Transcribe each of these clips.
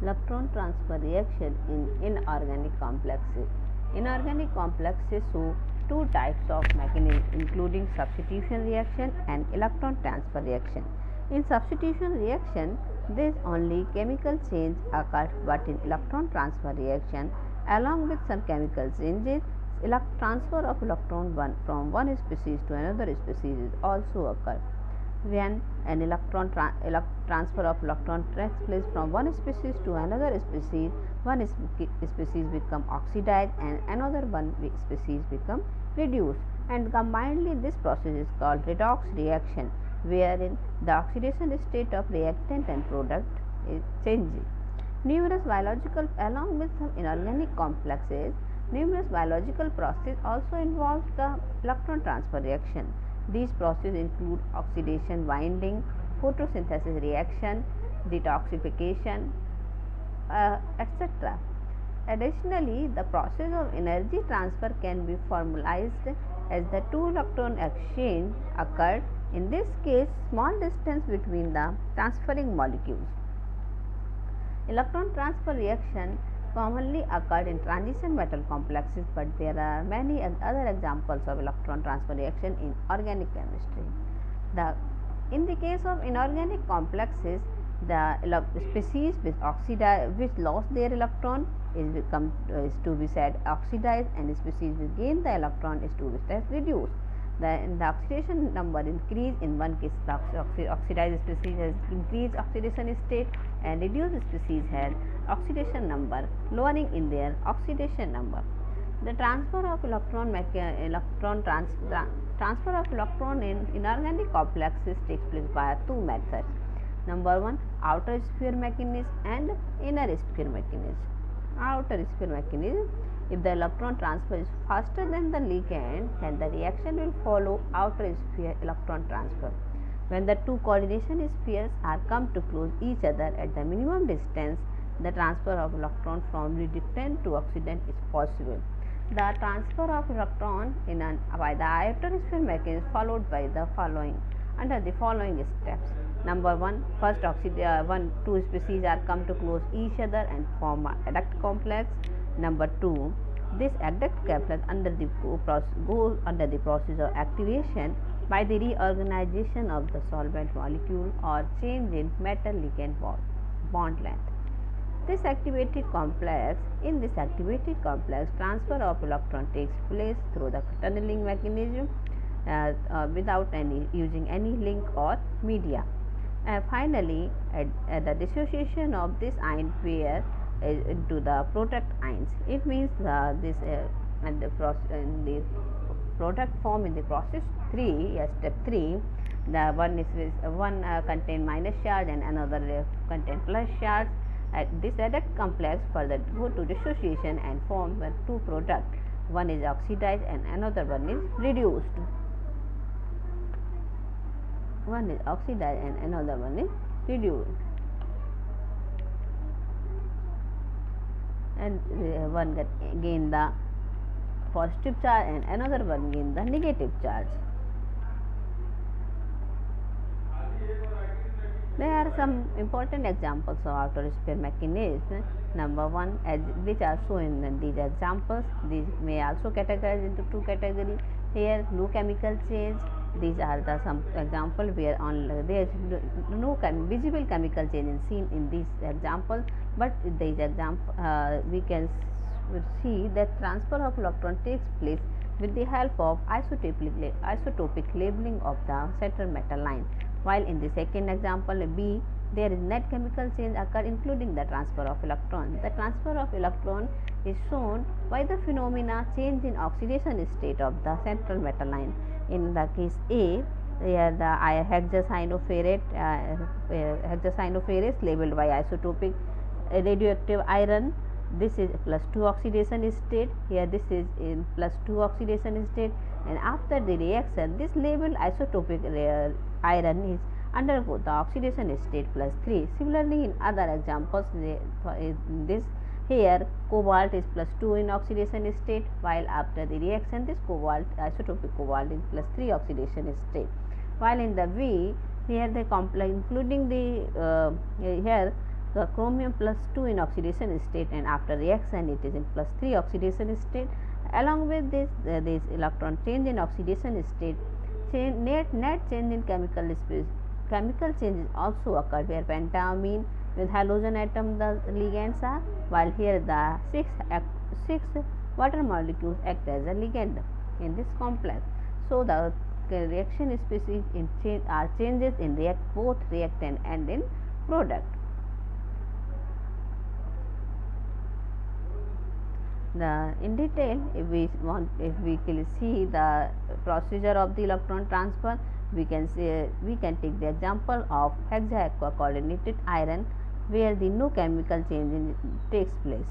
Electron transfer reaction in inorganic complexes. Inorganic complexes show two types of mechanisms, including substitution reaction and electron transfer reaction. In substitution reaction, there is only chemical change occurs, but in electron transfer reaction, along with some chemical changes, transfer of electron from one species to another species also occurs. When an transfer of electron takes place from one species to another species, one species become oxidized and another one species become reduced, and combinedly this process is called redox reaction, wherein the oxidation state of reactant and product is changing. Numerous biological, along with some inorganic complexes, numerous biological processes also involve the electron transfer reaction. These processes include oxidation binding, photosynthesis reaction, detoxification, etc. Additionally, the process of energy transfer can be formalized as the two electron exchange occurred, in this case small distance between the transferring molecules. Electron transfer reaction commonly occurred in transition metal complexes, but there are many other examples of electron transfer reaction in organic chemistry. In the case of inorganic complexes, the species which lost their electron is to be said oxidized, and species which gain the electron is to be said reduced. The oxidation number increase. In one case, the oxidized species has increased oxidation state, and reduced species has oxidation number, lowering in their oxidation number. The transfer of transfer of electron in inorganic complexes takes place by two methods. Number one, outer sphere mechanism and inner sphere mechanism. Outer sphere mechanism. If the electron transfer is faster than the ligand, then the reaction will follow outer sphere electron transfer. When the two coordination spheres are come to close each other at the minimum distance, the transfer of electron from reductant to oxidant is possible. The transfer of electron by the outer sphere mechanism is followed by the following steps. Number one, first two species are come to close each other and form a adduct complex. Number two, this adduct complex goes under the process of activation by the reorganization of the solvent molecule or change in metal ligand bond length. In this activated complex, transfer of electron takes place through the tunneling mechanism without using any link or media. Finally, at the dissociation of this ion pair into the product ions, it means the product form in the process 3, step 3. The one contain minus charge and another contain plus charge. This adduct complex further go to dissociation and form two products. One is oxidized and another one is reduced. One is oxidized and another one is reduced. And one gain the positive charge and another one gain the negative charge. There are some important examples of outer sphere mechanism. Number one, which are shown in these examples. These may also categorize into two categories. Here, no chemical change. These are the some example where there is no visible chemical change is seen in these examples. But in these example, we can see that transfer of electron takes place with the help of isotopic labeling of the central metal line. While in the second example B, there is net chemical change occur, including the transfer of electron. The transfer of electron is shown by the phenomena change in oxidation state of the central metal line. In the case A, here the hexacyanoferrous labeled by isotopic radioactive iron. This is +2 oxidation state. Here this is in +2 oxidation state, and after the reaction, this labeled isotopic iron is undergo the oxidation state +3. Similarly, in other examples, in this here cobalt is +2 in oxidation state, while after the reaction this isotopic cobalt is +3 oxidation state. While in the V, here the including the here the chromium plus 2 in oxidation state, and after reaction it is in plus 3 oxidation state. Along with this, this electron change in oxidation state, net change in chemical changes also occurred, where pentamine with halogen atom the ligands are, while here the six water molecules act as a ligand in this complex. So the reaction species are changes in both reactant and in product. In detail, if we can see the procedure of the electron transfer, we can take the example of hexaaqua coordinated iron, where the no chemical change takes place.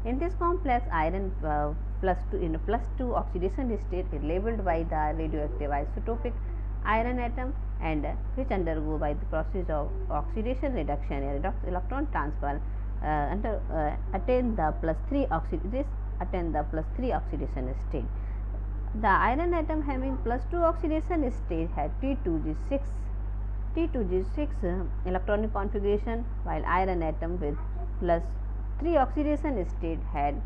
In this complex, iron plus 2 in a plus 2 oxidation state is labeled by the radioactive isotopic iron atom, and which undergo by the process of oxidation reduction and electron transfer attain the plus 3 oxidation state. The iron atom having plus 2 oxidation state had T2G6 electronic configuration, while iron atom with plus 3 oxidation state had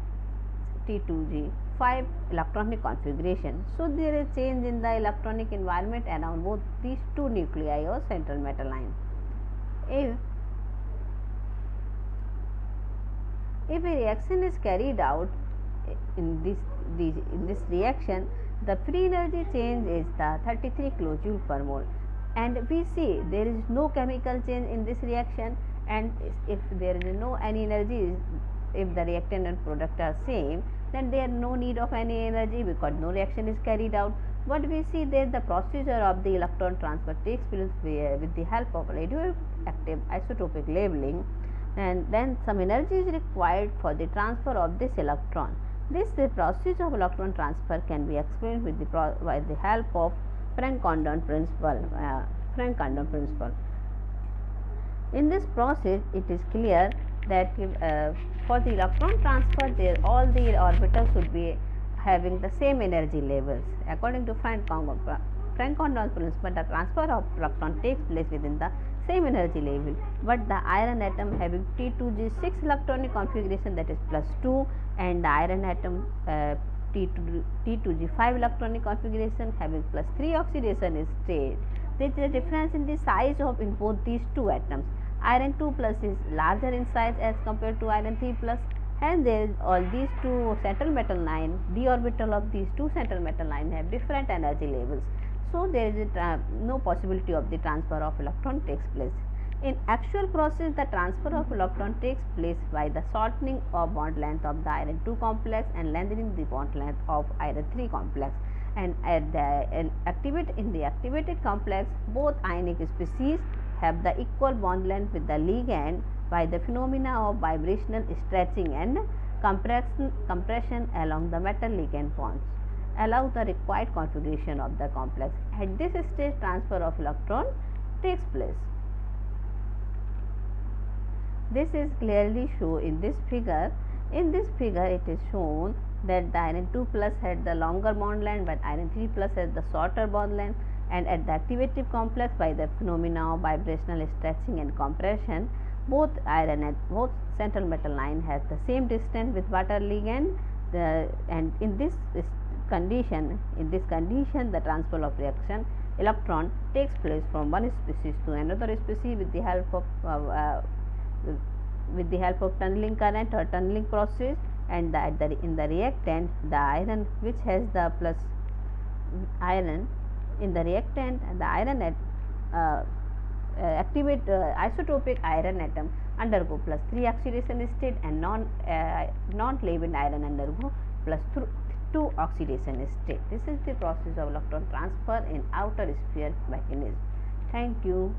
T2G5 electronic configuration. So there is change in the electronic environment around both these two nuclei or central metal line. If a reaction is carried out in this reaction, the free energy change is the 33 kilojoule per mole, and we see there is no chemical change in this reaction, and if there is no any energy, if the reactant and product are same, then there is no need of any energy because no reaction is carried out. But we see that the procedure of the electron transfer takes place with the help of radioactive isotopic labeling, and then some energy is required for the transfer of this electron. This process of electron transfer can be explained with by the help of Frank-Condon principle. In this process, it is clear that for the electron transfer, all the orbitals should be having the same energy levels. According to Frank-Condon principle, the transfer of electron takes place within the same energy level, but the iron atom having T2G6 electronic configuration, that is plus 2, and the iron atom T2G5 electronic configuration having plus 3 oxidation state. There is a difference in the size of in both these two atoms. Iron 2 plus is larger in size as compared to iron 3 plus, and there is all these two central metal line, d orbital of these two central metal line have different energy levels. So there is no possibility of the transfer of electron takes place. In actual process, the transfer of electron takes place by the shortening of bond length of the iron 2 complex and lengthening the bond length of iron 3 complex. And in the activated complex, both ionic species have the equal bond length with the ligand by the phenomena of vibrational stretching and compression along the metal ligand bonds, allow the required configuration of the complex. At this stage, transfer of electron takes place. This is clearly shown in this figure. In this figure, it is shown that the iron 2 plus had the longer bond length, but iron 3 plus has the shorter bond length, and at the activative complex, by the phenomena of vibrational stretching and compression, both central metal line has the same distance with water ligand. And in this condition, the transfer of reaction electron takes place from one species to another species with the help of tunneling current or tunneling process. And in the reactant, the iron which has the plus iron in the reactant, the iron activate isotopic iron atom undergo plus 3 oxidation state, and non-labeled iron undergo plus 2 oxidation state. This is the process of electron transfer in outer sphere mechanism. Thank you.